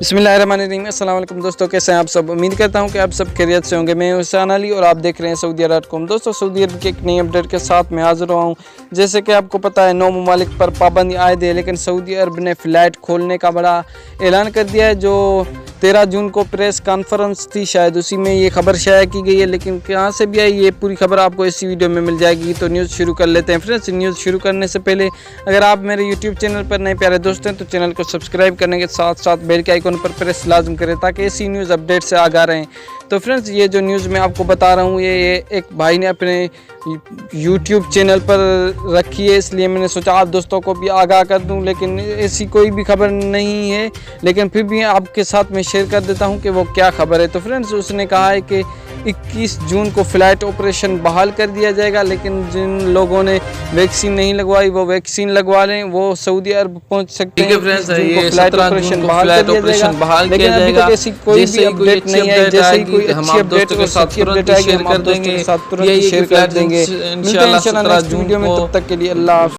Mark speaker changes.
Speaker 1: बिस्मिल्लाहिर्रहमानिर्रहीम। अस्सलाम वालेकुम दोस्तों, कैसे हैं आप सब। उम्मीद करता हूं कि आप सब खैरियत से होंगे। मैं हुसैन अली और आप देख रहे हैं सऊदीया.com। दोस्तों, सऊदी अरब की एक नई अपडेट के साथ मैं हाजिर हुआ हूं। जैसे कि आपको पता है 9 ममालिक पर पाबंदी आयद है, लेकिन सऊदी अरब ने फ़्लाइट खोलने का बड़ा ऐलान कर दिया है। जो 13 जून को प्रेस कॉन्फ्रेंस थी, शायद उसी में ये खबर शाया की गई है, लेकिन कहाँ से भी आई ये पूरी खबर आपको इसी वीडियो में मिल जाएगी। तो न्यूज़ शुरू कर लेते हैं। फ्रेंड्स, न्यूज़ शुरू करने से पहले अगर आप मेरे यूट्यूब चैनल पर नए प्यारे दोस्त हैं तो चैनल को सब्सक्राइब करने के साथ साथ बेल के आइकन पर प्रेस लाजम करें ताकि ऐसी न्यूज़ अपडेट से आगाह रहें। तो फ्रेंड्स, ये जो न्यूज़ मैं आपको बता रहा हूँ ये एक भाई ने अपने यूट्यूब चैनल पर रखी है, इसलिए मैंने सोचा आप दोस्तों को भी आगाह कर दूं। लेकिन ऐसी कोई भी खबर नहीं है, लेकिन फिर भी आपके साथ मैं शेयर कर देता हूं कि वो क्या खबर है। तो फ्रेंड्स, उसने कहा है कि 21 जून को फ़्लाइट ऑपरेशन बहाल कर दिया जाएगा, लेकिन जिन लोगों ने वैक्सीन नहीं लगवाई वो वैक्सीन लगवा लें, वो सऊदी अरब पहुंच सकते हैं।
Speaker 2: फ्रेंड्स,
Speaker 1: ये फ़्लाइट ऑपरेशन बहाल कर दिया जाएगा, लेकिन अभी तक ऐसी कोई भी अपडेट नहीं है। जैसे ही कोई अच्छी अपडेट और सच्ची अपडेट आएगी हम आप दोस्तों के साथ तुरंत शेयर कर देंगे। मिलते हैं इंशाल्लाह नेक्स्ट वीडियो में, तब तक के लिए अल्लाह।